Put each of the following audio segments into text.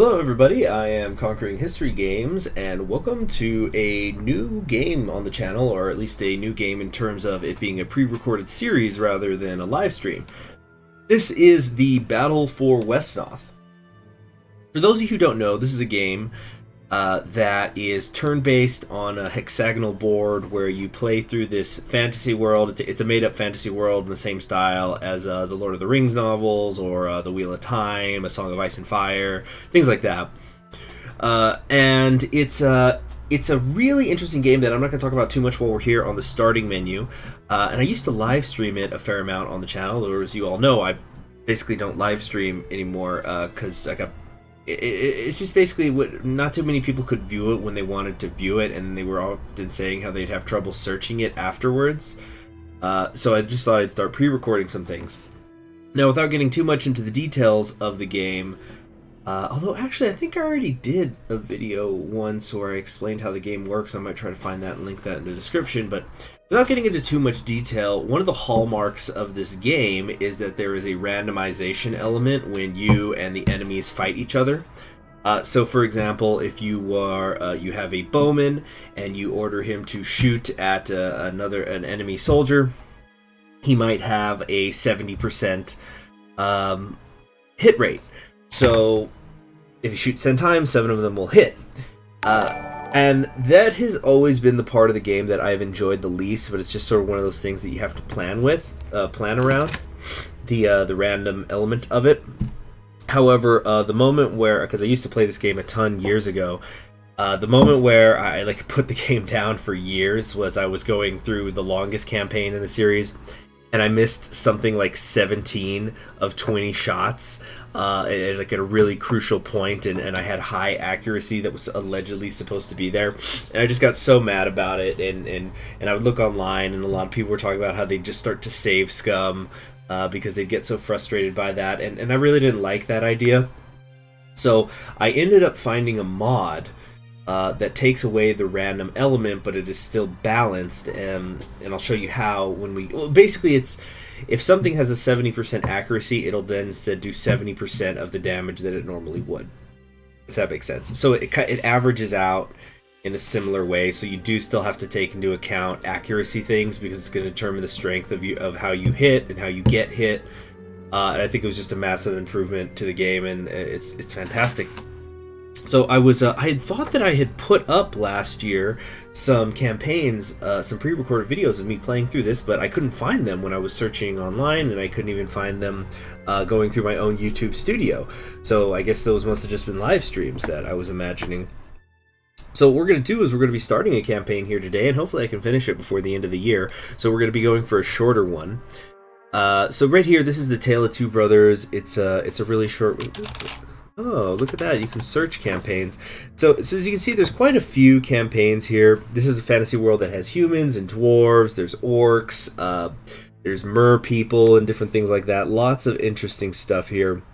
Hello, everybody. I am Conquering History Games, and welcome to a new game on the channel, or at least a new game in terms of it being a pre-recorded series rather than a live stream. This is the Battle for Wesnoth. For those of you who don't know, this is a game that is turn-based on a hexagonal board where you play through this fantasy world. It's a made-up fantasy world in the same style as the Lord of the Rings novels or The Wheel of Time, A Song of Ice and Fire, things like that. And it's a really interesting game that I'm not going to talk about too much while we're here on the starting menu. And I used to live stream it a fair amount on the channel, or as you all know, I basically don't live stream anymore because I got it's just basically what not too many people could view it when they wanted to view it, and they were often saying how they'd have trouble searching it afterwards. So I just thought I'd start pre-recording some things. Now, without getting too much into the details of the game, although actually I think I already did a video once where I explained how the game works. I might try to find that and link that in the description, but without getting into too much detail, one of the hallmarks of this game is that there is a randomization element when you and the enemies fight each other. So, for example, if you have a bowman and you order him to shoot at an enemy soldier, he might have a 70% hit rate. So, if you shoot 10 times, 7 of them will hit. And that has always been the part of the game that I've enjoyed the least, but it's just sort of one of those things that you have to plan around, the random element of it. However, the moment where, because I used to play this game a ton years ago, the moment where I put the game down for years was I was going through the longest campaign in the series, and I missed something like 17 of 20 shots at a really crucial point, and I had high accuracy that was allegedly supposed to be there. And I just got so mad about it, and I would look online, and a lot of people were talking about how they'd just start to save scum because they'd get so frustrated by that, and I really didn't like that idea. So I ended up finding a mod that takes away the random element, but it is still balanced, and I'll show you how basically it's if something has a 70% accuracy, it'll then instead do 70% of the damage that it normally would, if that makes sense. So it averages out in a similar way, so you do still have to take into account accuracy things because it's going to determine the strength of how you hit and how you get hit. And I think it was just a massive improvement to the game, and it's fantastic. So I had thought that I had put up last year some campaigns, some pre-recorded videos of me playing through this, but I couldn't find them when I was searching online, and I couldn't even find them going through my own YouTube studio. So I guess those must have just been live streams that I was imagining. So what we're going to do is we're going to be starting a campaign here today, and hopefully I can finish it before the end of the year. So we're going to be going for a shorter one. So right here, this is the Tale of Two Brothers. It's a really short. Oh, look at that. You can search campaigns. So as you can see, there's quite a few campaigns here. This is a fantasy world that has humans and dwarves. There's orcs. There's mer people and different things like that. Lots of interesting stuff here.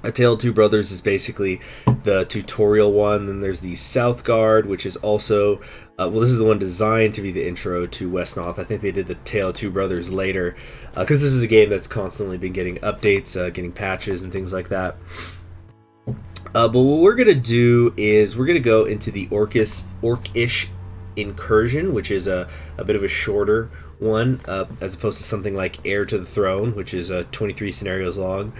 A Tale of Two Brothers is basically the tutorial one. Then there's the Southgard, which is also... this is the one designed to be the intro to Wesnoth. I think they did the Tale of Two Brothers later. Because this is a game that's constantly been getting updates, getting patches and things like that. But what we're going to do is we're going to go into the Orcish Incursion, which is a bit of a shorter one, as opposed to something like Heir to the Throne, which is 23 scenarios long.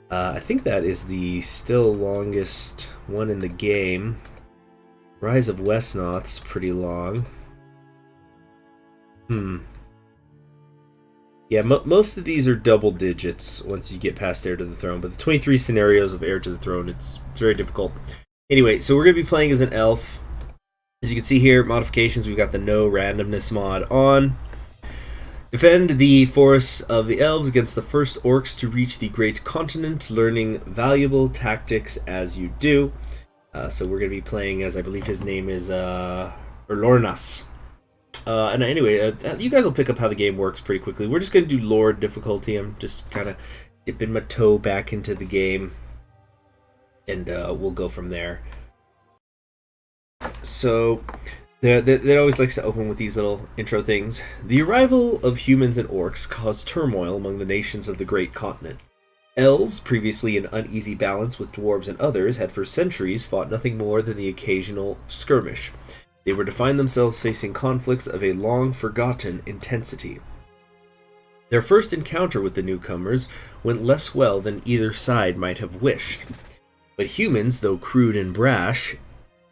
I think that is the still longest one in the game. Rise of Wesnoth's pretty long. Yeah, most of these are double digits once you get past Heir to the Throne, but the 23 scenarios of Heir to the Throne, it's very difficult. Anyway, so we're going to be playing as an elf. As you can see here, modifications, we've got the no randomness mod on. Defend the forests of the elves against the first orcs to reach the great continent, learning valuable tactics as you do. So we're going to be playing as, I believe his name is Orcish. And anyway, you guys will pick up how the game works pretty quickly. We're just going to do Lord difficulty. I'm just kind of dipping my toe back into the game, and we'll go from there. So, that always likes to open with these little intro things. The arrival of humans and orcs caused turmoil among the nations of the great continent. Elves, previously in uneasy balance with dwarves and others, had for centuries fought nothing more than the occasional skirmish. They were to find themselves facing conflicts of a long-forgotten intensity. Their first encounter with the newcomers went less well than either side might have wished. But humans, though crude and brash,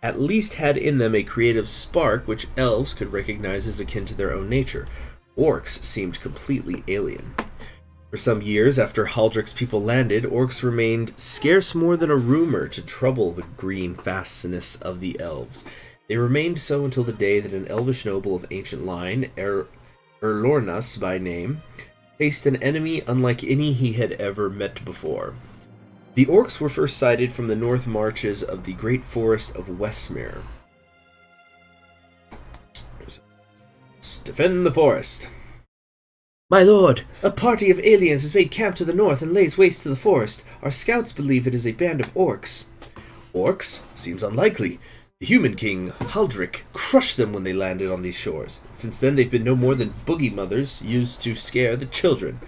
at least had in them a creative spark which elves could recognize as akin to their own nature. Orcs seemed completely alien. For some years after Haldric's people landed, orcs remained scarce more than a rumor to trouble the green fastness of the elves. They remained so until the day that an elvish noble of ancient line, Erlornas by name, faced an enemy unlike any he had ever met before. The orcs were first sighted from the north marches of the great forest of Westmere. Defend the forest. My lord, a party of aliens has made camp to the north and lays waste to the forest. Our scouts believe it is a band of orcs. Orcs? Seems unlikely. The human king, Haldric, crushed them when they landed on these shores. Since then they've been no more than boogie mothers used to scare the children.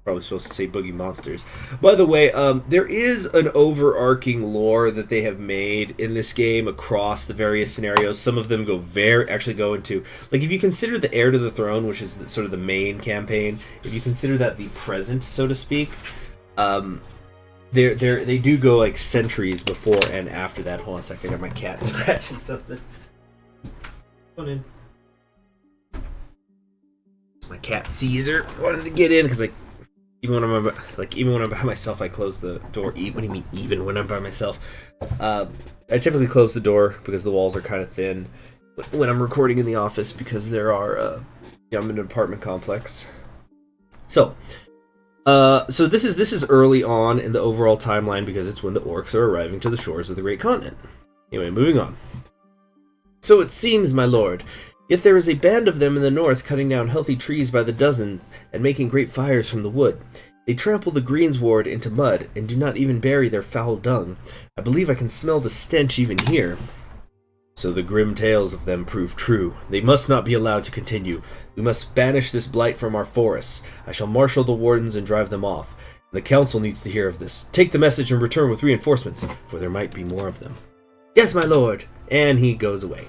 Probably supposed to say boogie monsters. By the way, there is an overarching lore that they have made in this game across the various scenarios. Some of them actually go into, like, if you consider the Heir to the Throne, which is sort of the main campaign, if you consider that the present, so to speak, they do go like centuries before and after that. Hold on a second, I got my cat scratching something. Come on in. My cat Caesar wanted to get in because even when I'm by myself, I close the door. What do you mean, even when I'm by myself? I typically close the door because the walls are kind of thin when I'm recording in the office because I'm in an apartment complex. So this is early on in the overall timeline because it's when the orcs are arriving to the shores of the Great Continent. Anyway, moving on. So it seems, my lord, yet there is a band of them in the north cutting down healthy trees by the dozen and making great fires from the wood. They trample the greensward into mud and do not even bury their foul dung. I believe I can smell the stench even here. So the grim tales of them prove true. They must not be allowed to continue. We must banish this blight from our forests. I shall marshal the wardens and drive them off. The council needs to hear of this. Take the message and return with reinforcements, for there might be more of them. Yes, my lord. And he goes away.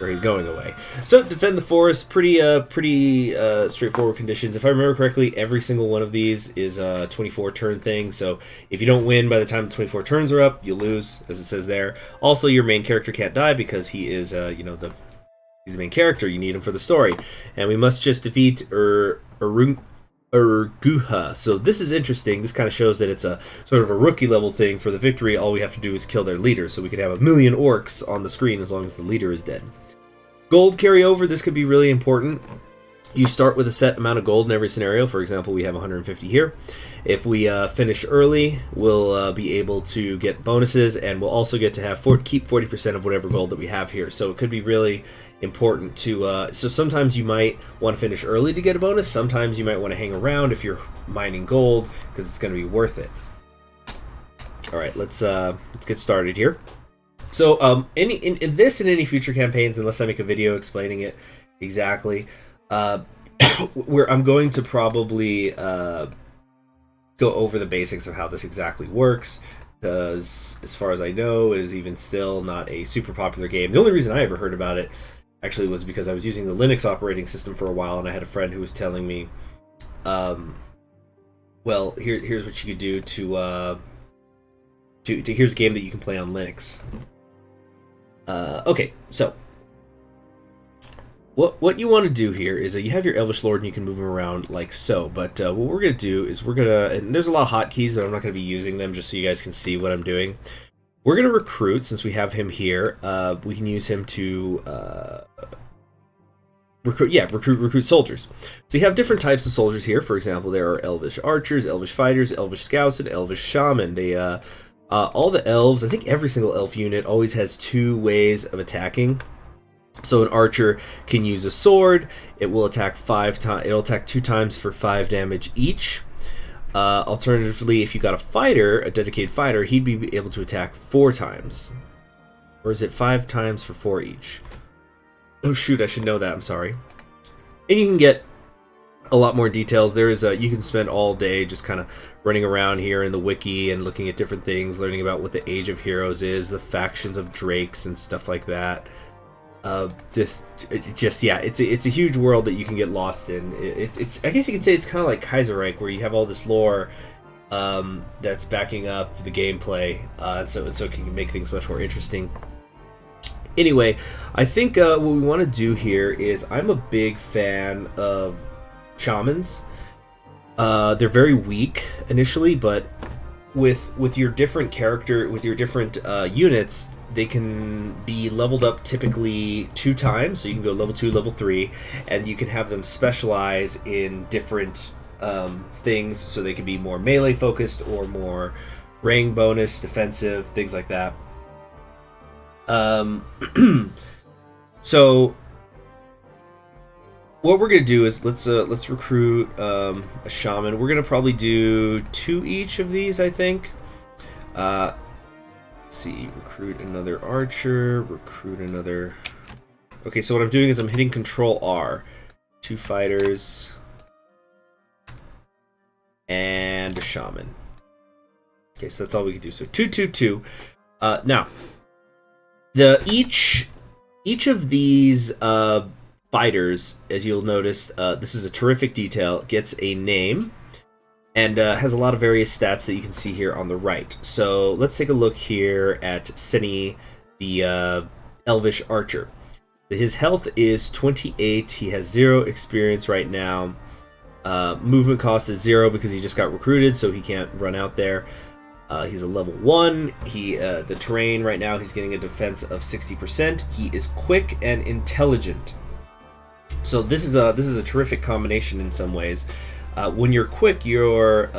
Or he's going away. So, defend the forest, pretty straightforward conditions. If I remember correctly, every single one of these is a 24 turn thing, so if you don't win by the time the 24 turns are up, you lose, as it says there. Also, your main character can't die because he is, he's the main character. You need him for the story. And we must just defeat Urguha. So this is interesting. This kind of shows that it's a sort of a rookie level thing. For the victory, all we have to do is kill their leader, so we could have 1 million orcs on the screen as long as the leader is dead. Gold carryover, this could be really important. You start with a set amount of gold in every scenario. For example, we have 150 here. If we finish early, we'll be able to get bonuses, and we'll also get to keep 40% of whatever gold that we have here. So it could be really important to... so sometimes you might want to finish early to get a bonus. Sometimes you might want to hang around if you're mining gold, because it's going to be worth it. All right, let's get started here. So, in this and any future campaigns, unless I make a video explaining it exactly, where I'm going to probably go over the basics of how this exactly works, because as far as I know, it is even still not a super popular game. The only reason I ever heard about it actually was because I was using the Linux operating system for a while, and I had a friend who was telling me, well, here's what you could do to here's a game that you can play on Linux. Okay, so what you want to do here is you have your Elvish Lord and you can move him around like so, but what we're going to do is and there's a lot of hotkeys, but I'm not going to be using them just so you guys can see what I'm doing. We're going to recruit, since we have him here, we can use him to recruit soldiers. So you have different types of soldiers here. For example, there are Elvish Archers, Elvish Fighters, Elvish Scouts, and Elvish Shaman. They all the elves, I think every single elf unit always has 2 ways of attacking. So an archer can use a sword. It will attack 5 times. It'll attack 2 times for 5 damage each. Alternatively, if you got a dedicated fighter, he'd be able to attack 4 times. Or is it 5 times for 4 each? Oh shoot, I should know that. I'm sorry. And you can get a lot more details. There is you can spend all day just kind of running around here in the wiki and looking at different things, learning about what the Age of Heroes is, the factions of drakes and stuff like that. Yeah, it's a huge world that you can get lost in. It's I guess you could say it's kind of like Kaiserreich, where you have all this lore that's backing up the gameplay, so it can make things much more interesting. Anyway, I think what we want to do here is, I'm a big fan of shamans. They're very weak initially, but with your different units, they can be leveled up typically 2 times. So you can go level 2, level 3, and you can have them specialize in different things. So they can be more melee focused or more rank bonus, defensive, things like that. So what we're gonna do is let's recruit a shaman. We're gonna probably do 2 each of these, I think. Let's see, recruit another archer, recruit another. Okay, so what I'm doing is I'm hitting Control R. 2 fighters and a shaman. Okay, so that's all we can do. So 2, 2, 2. Now, each of these fighters, as you'll notice, this is a terrific detail, gets a name and has a lot of various stats that you can see here on the right. So let's take a look here at Seni, the Elvish archer. His health is 28. He has 0 experience right now. Movement cost is 0 because he just got recruited, so he can't run out there. He's a level 1. The terrain right now, he's getting a defense of 60%. He is quick and intelligent. So this is a terrific combination in some ways. When you're quick, your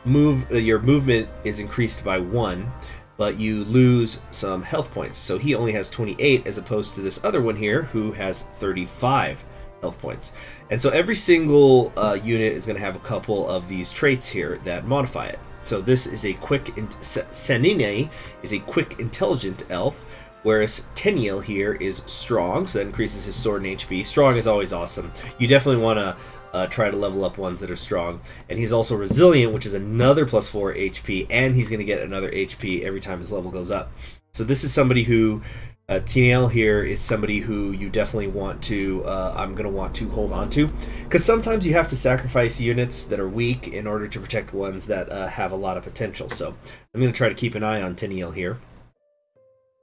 movement is increased by 1, but you lose some health points. So he only has 28 as opposed to this other one here who has 35 health points. And so every single unit is going to have a couple of these traits here that modify it. So this is a Senine is a quick, intelligent elf, whereas Teniel here is strong, so that increases his sword and HP. Strong is always awesome. You definitely want to try to level up ones that are strong. And he's also resilient, which is another +4 HP, and he's going to get another HP every time his level goes up. So this is somebody who, Teniel here is somebody who you definitely want to, I'm going to want to hold on to. Because sometimes you have to sacrifice units that are weak in order to protect ones that have a lot of potential. So I'm going to try to keep an eye on Teniel here.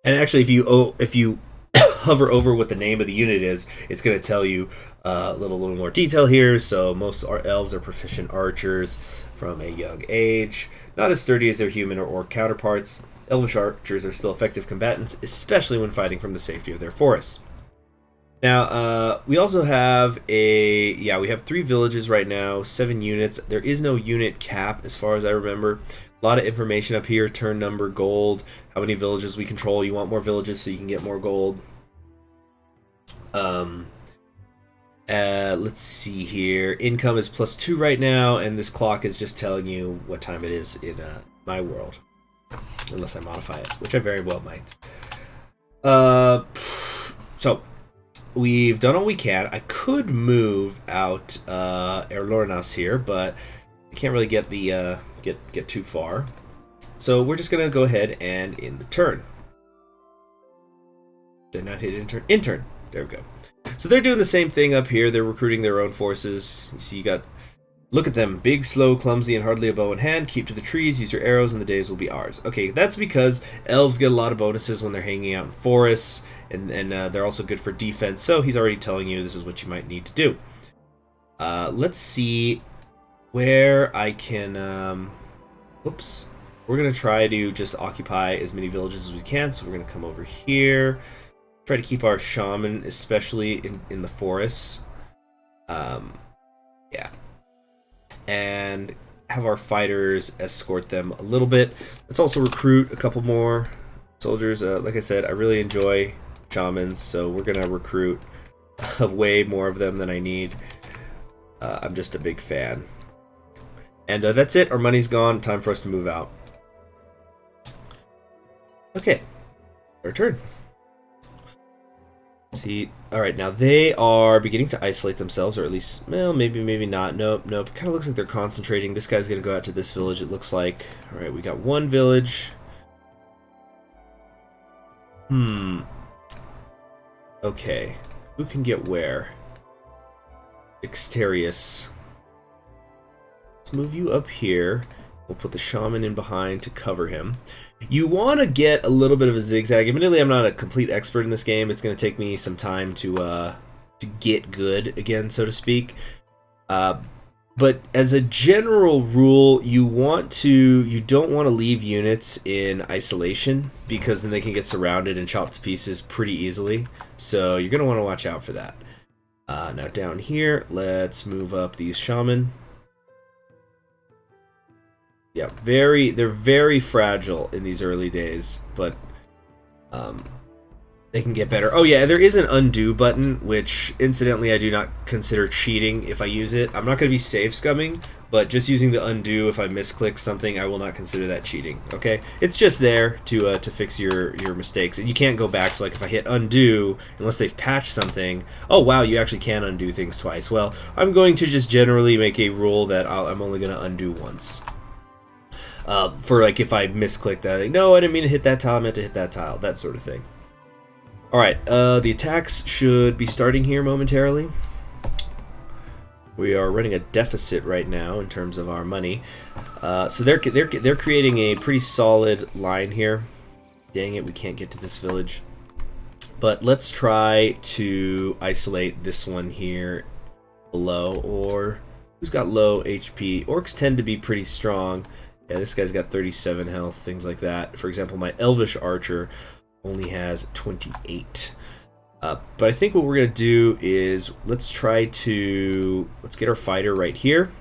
And actually, if you hover over what the name of the unit is, it's going to tell you a little more detail here. So most elves are proficient archers from a young age, not as sturdy as their human or orc counterparts. Elvish archers are still effective combatants, especially when fighting from the safety of their forests. Now, we also have we have 3 villages right now, 7 units. There is no unit cap as far as I remember. A lot of information up here: turn number, gold, how many villages we control. You want more villages so you can get more gold. Let's see here. Income is +2 right now, and this clock is just telling you what time it is in my world. Unless I modify it, which I very well might. So we've done all we can. I could move out Erlornas here, but I can't really get the get too far. So we're just gonna go ahead and end the turn. Did not hit intern. Intern. There we go. So they're doing the same thing up here. They're recruiting their own forces. You see, you got. Look at them, big, slow, clumsy, and hardly a bow in hand. Keep to the trees, use your arrows, and the days will be ours. Okay, that's because elves get a lot of bonuses when they're hanging out in forests, and they're also good for defense, so he's already telling you this is what you might need to do. Let's see where I can... Oops. We're going to try to just occupy as many villages as we can, so we're going to come over here. Try to keep our shaman, especially in the forests. Yeah. And have our fighters escort them a little bit. Let's also recruit a couple more soldiers. Like I said, I really enjoy shamans, so we're gonna recruit way more of them than I need. I'm just a big fan. And that's it. Our money's gone. Time for us to move out. Okay, our turn. Let's See, all right, now they are beginning to isolate themselves, or at least, well, maybe not. Nope. Kind of looks like they're concentrating. This guy's gonna go out to this village. It looks like. All right, we got one village. Okay, who can get where? Dexterious. Let's move you up here. We'll put the shaman in behind to cover him. You want to get a little bit of a zigzag. Admittedly, I'm not a complete expert in this game. It's going to take me some time to get good again, so to speak. But as a general rule, you don't want to leave units in isolation because then they can get surrounded and chopped to pieces pretty easily. So you're going to want to watch out for that. Now down here, let's move up these shaman. Yeah, they're very fragile in these early days, but they can get better. Oh yeah, there is an undo button, which incidentally I do not consider cheating if I use it. I'm not going to be save scumming, but just using the undo if I misclick something, I will not consider that cheating. Okay, it's just there to fix your mistakes, and you can't go back. So like if I hit undo, unless they've patched something, oh wow, you actually can undo things twice. Well, I'm going to just generally make a rule that I'm only going to undo once. For like if I misclicked, like, no, I didn't mean to hit that tile, I meant to hit that tile, that sort of thing. Alright, the attacks should be starting here momentarily. We are running a deficit right now in terms of our money. So they're creating a pretty solid line here. Dang it, we can't get to this village. But let's try to isolate this one here below, or who's got low HP. Orcs tend to be pretty strong. Yeah, this guy's got 37 health, things like that. For example, my Elvish Archer only has 28. But I think what we're going to do is let's get our fighter right here.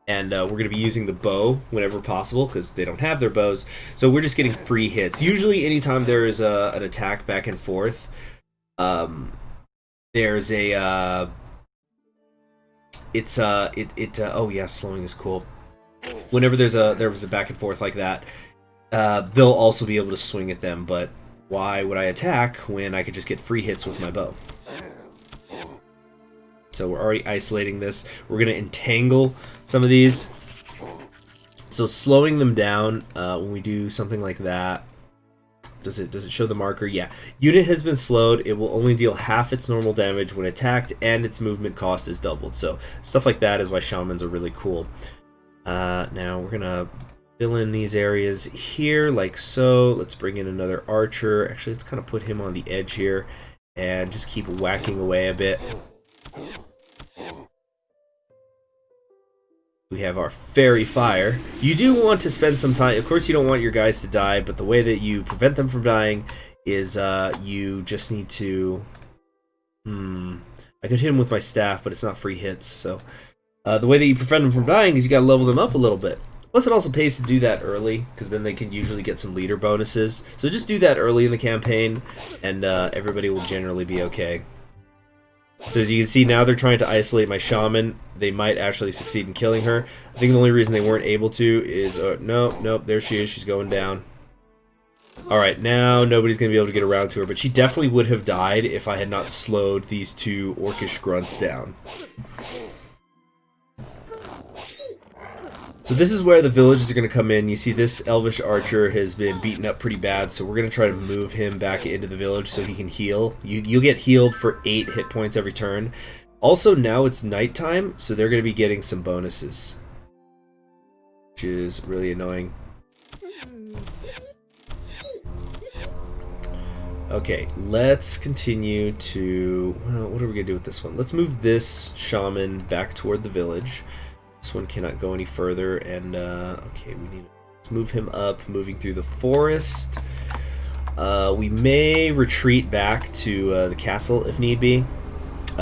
And we're going to be using the bow whenever possible because they don't have their bows. So we're just getting free hits. Usually anytime there is an attack back and forth, there's a... oh yeah, slowing is cool. Whenever there was a back and forth like that, they'll also be able to swing at them, but why would I attack when I could just get free hits with my bow? So we're already isolating this. We're going to entangle some of these. So slowing them down when we do something like that, does it show the marker? Yeah. Unit has been slowed. It will only deal half its normal damage when attacked, and its movement cost is doubled. So stuff like that is why shamans are really cool. Now we're gonna fill in these areas here like so. Let's bring in another archer. Actually, let's kind of put him on the edge here and just keep whacking away a bit. We have our fairy fire. You do want to spend some time, of course you don't want your guys to die, but the way that you prevent them from dying is you just need to I could hit him with my staff, but it's not free hits, so the way that you prevent them from dying is you gotta level them up a little bit. Plus it also pays to do that early, because then they can usually get some leader bonuses. So just do that early in the campaign, and everybody will generally be okay. So as you can see now, they're trying to isolate my shaman. They might actually succeed in killing her. I think the only reason they weren't able to is... nope, there she is. She's going down. Alright, now nobody's going to be able to get around to her, but she definitely would have died if I had not slowed these two orcish grunts down. So this is where the villages are going to come in. You see this Elvish Archer has been beaten up pretty bad, so we're going to try to move him back into the village so he can heal. You'll get healed for 8 hit points every turn. Also, now it's nighttime, so they're going to be getting some bonuses, which is really annoying. Okay, let's continue to... well, what are we going to do with this one? Let's move this shaman back toward the village. This one cannot go any further, and okay, we need to move him up, moving through the forest. We may retreat back to the castle if need be.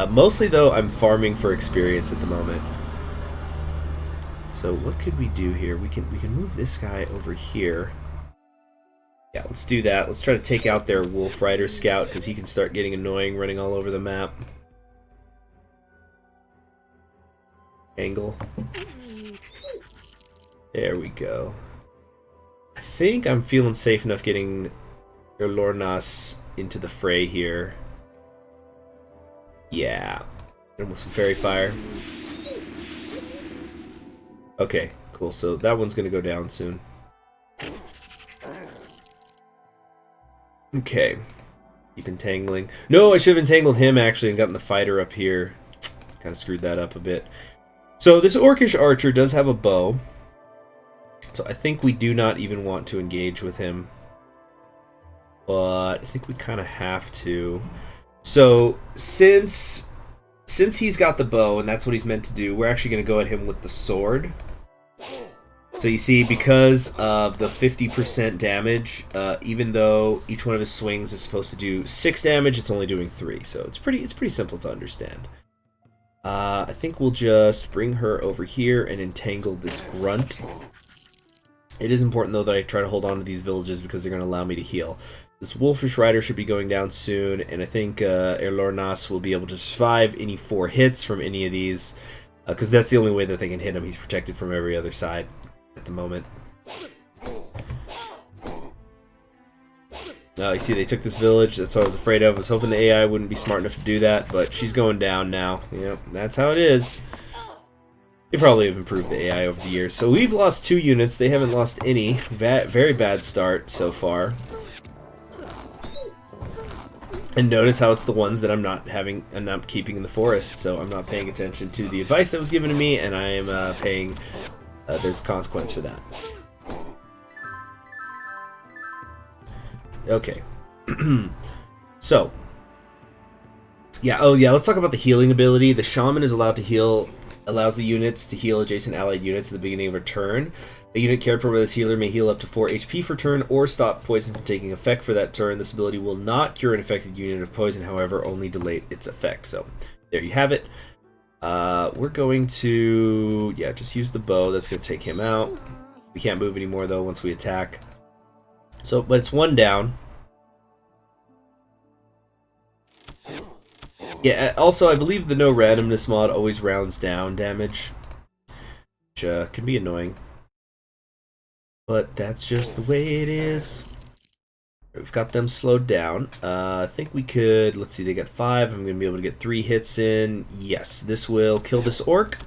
Mostly, though, I'm farming for experience at the moment. So what could we do here? We can move this guy over here. Yeah, let's do that. Let's try to take out their Wolf Rider Scout, because he can start getting annoying running all over the map. Angle. There we go. I think I'm feeling safe enough getting Lornas into the fray here. Yeah. Hit him with some fairy fire. Okay, cool. So that one's gonna go down soon. Okay. Keep entangling. No, I should have entangled him actually and gotten the fighter up here. Kind of screwed that up a bit. So this Orcish archer does have a bow. So I think we do not even want to engage with him. But I think we kind of have to. So since he's got the bow and that's what he's meant to do, we're actually going to go at him with the sword. So you see, because of the 50% damage, even though each one of his swings is supposed to do 6 damage, it's only doing 3. So it's pretty simple to understand. I think we'll just bring her over here and entangle this grunt. It is important though that I try to hold on to these villages because they're going to allow me to heal. This Wolfish Rider should be going down soon, and I think Erlornas will be able to survive any 4 hits from any of these, because that's the only way that they can hit him. He's protected from every other side at the moment. You see, they took this village. That's what I was afraid of. I was hoping the AI wouldn't be smart enough to do that, but she's going down now. Yep, that's how it is. They probably have improved the AI over the years. So we've lost 2 units. They haven't lost any. Very bad start so far. And notice how it's the ones that I'm not keeping in the forest, so I'm not paying attention to the advice that was given to me, and I am paying. There's a consequence for that. Okay. So. Yeah. Oh, yeah. Let's talk about the healing ability. The shaman is allowed to heal. Allows the units to heal adjacent allied units at the beginning of a turn. A unit cared for by this healer may heal up to 4 HP per turn or stop poison from taking effect for that turn. This ability will not cure an affected unit of poison, however, only delay its effect. So, there you have it. We're going to, just use the bow. That's going to take him out. We can't move anymore, though, once we attack. So, but it's 1 down. Yeah, also, I believe the no randomness mod always rounds down damage, which can be annoying. But that's just the way it is. We've got them slowed down. I think we could, let's see, they got 5. I'm going to be able to get 3 hits in. Yes, this will kill this orc.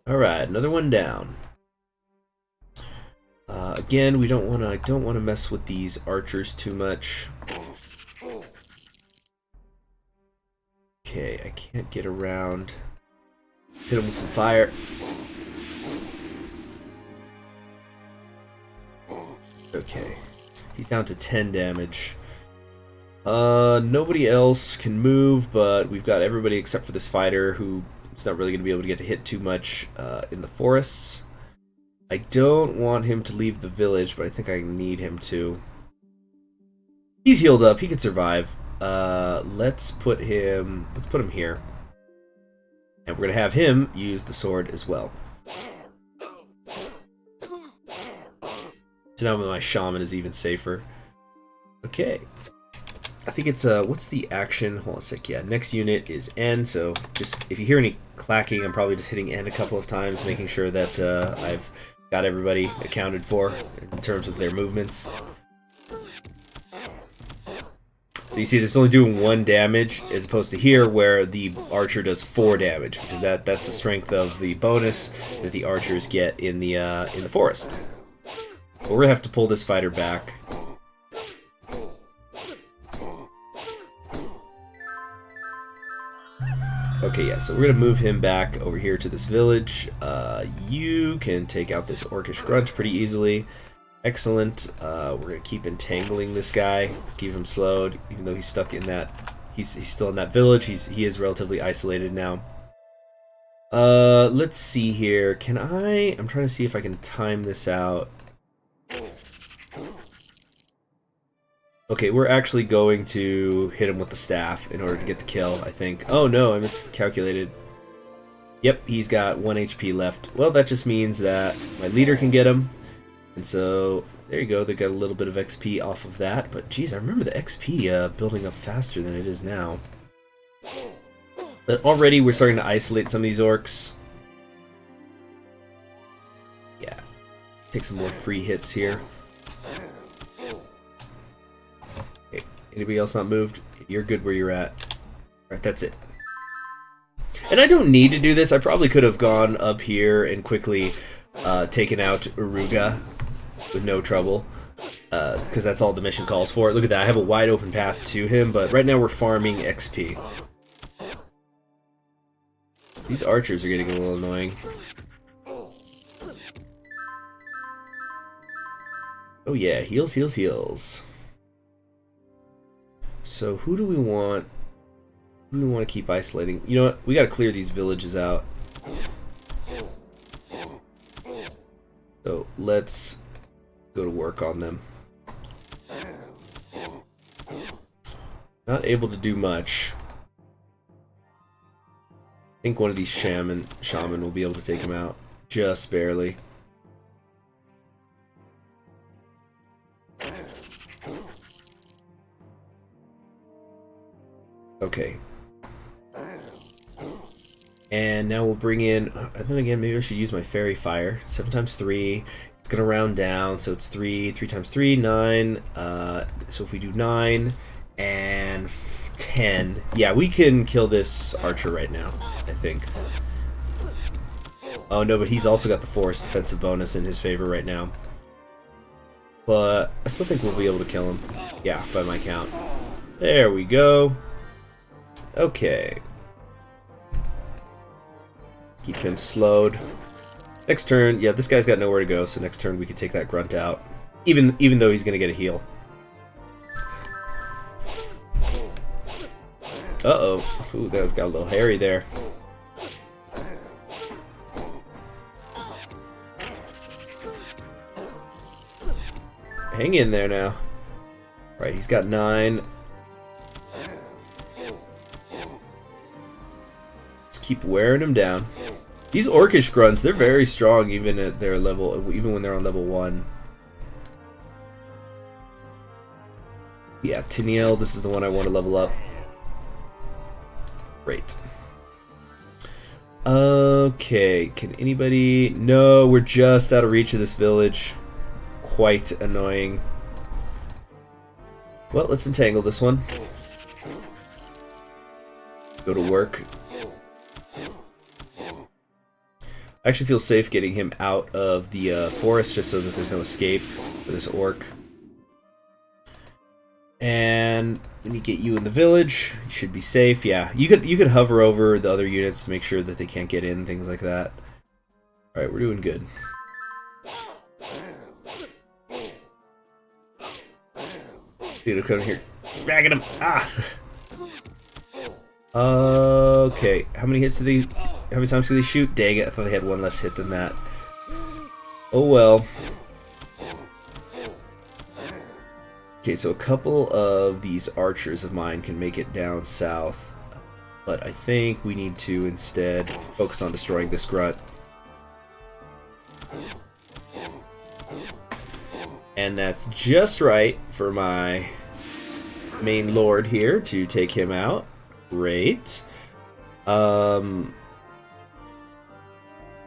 Alright, another one down. Again, I don't want to mess with these archers too much. Okay, I can't get around. Hit him with some fire. Okay. He's down to 10 damage. Nobody else can move, but we've got everybody except for this fighter who is not really going to be able to get to hit too much in the forests. I don't want him to leave the village, but I think I need him to. He's healed up. He could survive. Let's put him here. And we're going to have him use the sword as well. So now my shaman is even safer. Okay. I think it's, what's the action? Hold on a sec. Yeah, next unit is N, so just, if you hear any clacking, I'm probably just hitting N a couple of times, making sure that I've got everybody accounted for in terms of their movements. So you see this is only doing 1 damage, as opposed to here, where the archer does 4 damage, because that's the strength of the bonus that the archers get in the forest. But we're gonna have to pull this fighter back. Okay, yeah, so we're gonna move him back over here to this village. You can take out this Orcish grunt pretty easily. Excellent. We're gonna keep entangling this guy, keep him slowed, even though he's stuck in that. He's still in that village. He is relatively isolated now. Let's see here. I'm trying to see if I can time this out. Okay, we're actually going to hit him with the staff in order to get the kill, I think. Oh no, I miscalculated. Yep, he's got 1 HP left. Well, that just means that my leader can get him. And so, there you go, they got a little bit of XP off of that. But geez, I remember the XP building up faster than it is now. But already we're starting to isolate some of these orcs. Yeah, take some more free hits here. Okay, anybody else not moved? You're good where you're at. Alright, that's it. And I don't need to do this. I probably could have gone up here and quickly taken out Uruga with no trouble. Because that's all the mission calls for. Look at that, I have a wide open path to him, but right now we're farming XP. These archers are getting a little annoying. Oh yeah, heals, heals, heals. So who do we want? Who do we want to keep isolating? You know what? We gotta clear these villages out. So let's go to work on them. Not able to do much. I think one of these shaman will be able to take him out. Just barely. Okay. And now we'll bring in, and then again, maybe I should use my fairy fire. 7 times 3. It's gonna round down, so it's 3. 3 times 3, 9. So if we do 9 and 10, yeah, we can kill this archer right now, I think. Oh no, but he's also got the forest defensive bonus in his favor right now. But I still think we'll be able to kill him. Yeah, by my count. There we go. Okay. Keep him slowed. Next turn, yeah, this guy's got nowhere to go, so next turn we could take that grunt out. Even though he's gonna get a heal. Uh-oh. Ooh, that got a little hairy there. Hang in there now. Right, he's got 9. Just keep wearing him down. These Orcish grunts, they're very strong even at their level, even when they're on level 1. Yeah, Tiniel, this is the one I want to level up. Great. Okay, can anybody... No, we're just out of reach of this village. Quite annoying. Well, let's entangle this one. Go to work. I actually feel safe getting him out of the forest just so that there's no escape for this orc. And when you get you in the village, you should be safe. Yeah, you could hover over the other units to make sure that they can't get in, things like that. All right, we're doing good. Dude, come here, smacking him. Ah. Okay, how many hits do they? How many times do they shoot? Dang it! I thought they had one less hit than that. Oh well. Okay, so a couple of these archers of mine can make it down south, but I think we need to instead focus on destroying this grunt. And that's just right for my main lord here to take him out. Great.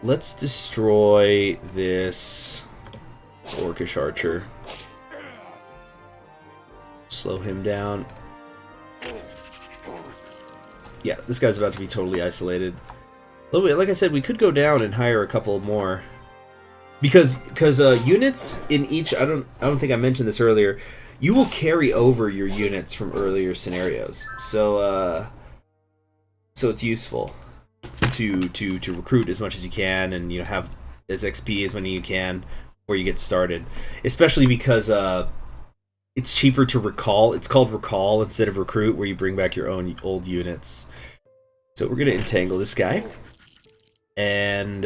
Let's destroy this Orcish archer. Slow him down. Yeah, this guy's about to be totally isolated. Like I said, we could go down and hire a couple more. Because units in each, I don't think I mentioned this earlier, you will carry over your units from earlier scenarios. So it's useful to recruit as much as you can, and have as XP as many you can before you get started. Especially because it's cheaper to recall. It's called recall instead of recruit, where you bring back your own old units. So we're gonna entangle this guy and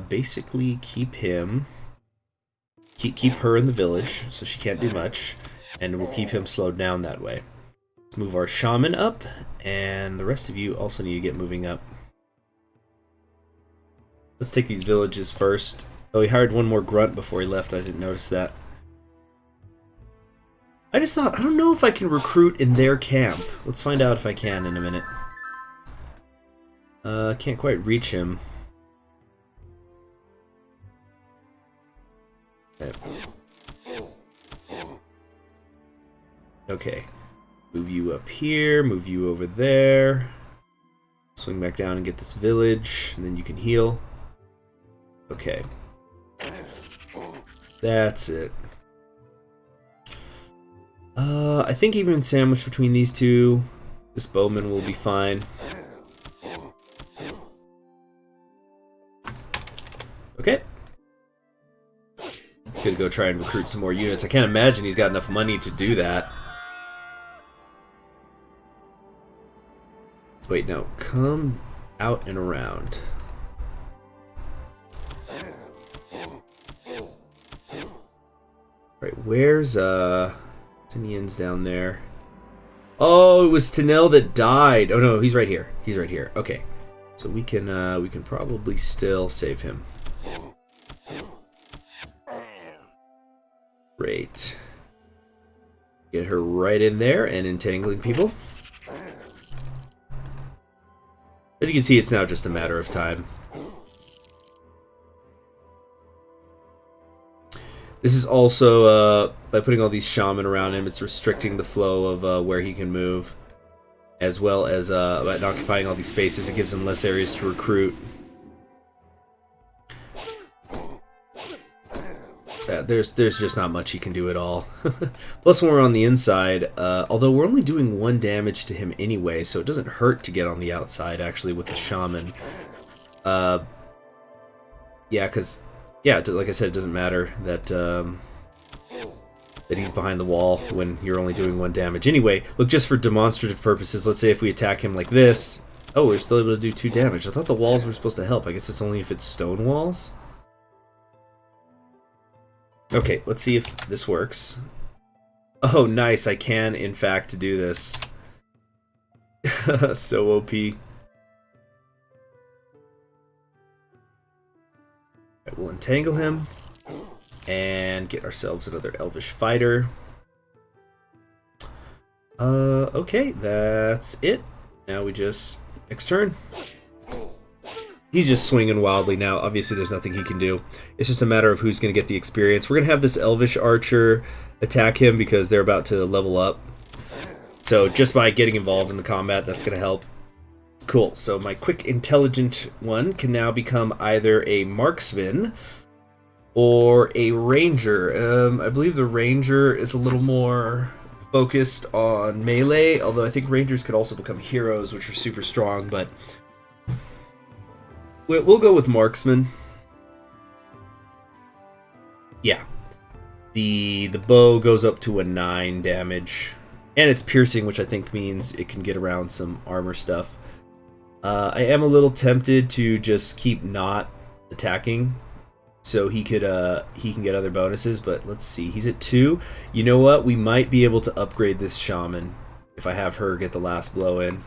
basically keep her in the village so she can't do much, and we'll keep him slowed down that way. Let's move our shaman up, and the rest of you also need to get moving up. Let's take these villages first. Oh, he hired one more grunt before he left. I didn't notice that. I just thought, I don't know if I can recruit in their camp. Let's find out if I can in a minute. Can't quite reach him. Okay. Move you up here, move you over there. Swing back down and get this village, and then you can heal. Okay. That's it. I think even sandwiched between these two, this bowman will be fine. Okay. He's gonna go try and recruit some more units. I can't imagine he's got enough money to do that. Wait, no. Come out and around. Right, where's Tinian's down there? Oh, it was Tanel that died. Oh no, he's right here. He's right here. Okay. So we can probably still save him. Great. Get her right in there and entangling people. As you can see, it's now just a matter of time. This is also, by putting all these shaman around him, it's restricting the flow of where he can move. As well as by occupying all these spaces, it gives him less areas to recruit. There's just not much he can do at all. Plus, when we're on the inside, although we're only doing 1 damage to him anyway, so it doesn't hurt to get on the outside, actually, with the shaman. Yeah, because, yeah, like I said, it doesn't matter that that he's behind the wall when you're only doing 1 damage. Anyway, look, just for demonstrative purposes, let's say if we attack him like this, oh, we're still able to do 2 damage. I thought the walls were supposed to help. I guess it's only if it's stone walls. Okay, let's see if this works. Oh, nice, I can, in fact, do this. So OP. Right, we'll entangle him. And get ourselves another elvish fighter. Okay, that's it. Now we just... next turn. He's just swinging wildly now. Obviously, there's nothing he can do. It's just a matter of who's going to get the experience. We're going to have this Elvish Archer attack him because they're about to level up. So just by getting involved in the combat, that's going to help. Cool. So my quick intelligent one can now become either a marksman or a ranger. I believe the ranger is a little more focused on melee, although I think rangers could also become heroes, which are super strong, but... we'll go with marksman. Yeah. The bow goes up to a 9 damage. And it's piercing, which I think means it can get around some armor stuff. I am a little tempted to just keep not attacking, so he can get other bonuses, but let's see. He's at 2. You know what? We might be able to upgrade this shaman if I have her get the last blow in.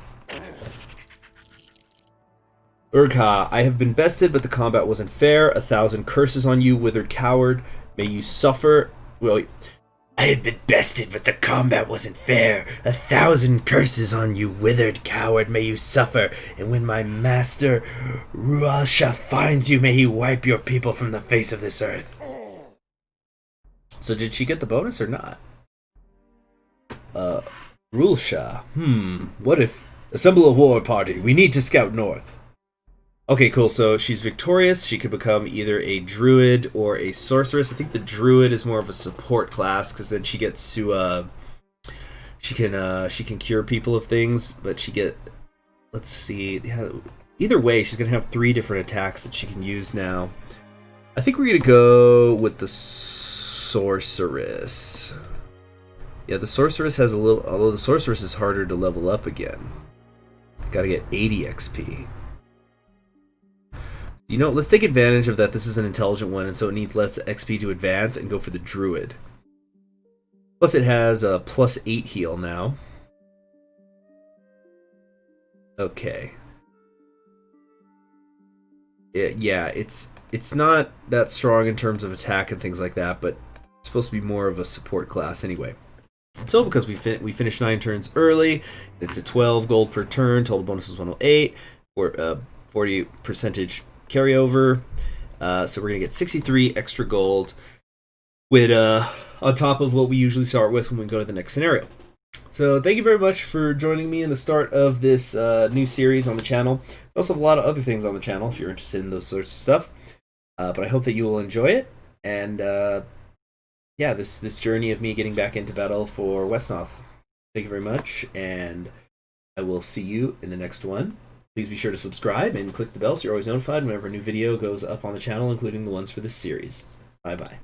Urgha, I have been bested, but the combat wasn't fair. 1,000 curses on you, withered coward. May you suffer. Well, I have been bested, but the combat wasn't fair. 1,000 curses on you, withered coward. May you suffer. And when my master Rualsha finds you, may he wipe your people from the face of this earth. So did she get the bonus or not? Rualsha. What if... Assemble a war party. We need to scout north. Okay, cool. So she's victorious. She could become either a druid or a sorceress. I think the druid is more of a support class because then she gets to she can cure people of things. But she get, let's see, yeah, either way, she's gonna have 3 different attacks that she can use now. I think we're gonna go with the sorceress. Yeah, the sorceress has a little, although the sorceress is harder to level up again. Gotta get 80 XP. You know, let's take advantage of that. This is an intelligent one, and so it needs less XP to advance, and go for the druid. Plus, it has a +8 heal now. Okay. Yeah, it's not that strong in terms of attack and things like that, but it's supposed to be more of a support class anyway. So, because we finished 9 turns early, it's a 12 gold per turn. Total bonus is 108, or 40% carryover, so we're gonna get 63 extra gold with on top of what we usually start with when we go to the next scenario. So thank you very much for joining me in the start of this new series on the channel. There's also a lot of other things on the channel if you're interested in those sorts of stuff. But I hope that you will enjoy it. And yeah, this journey of me getting back into battle for Wesnoth. Thank you very much, and I will see you in the next one. Please be sure to subscribe and click the bell so you're always notified whenever a new video goes up on the channel, including the ones for this series. Bye-bye.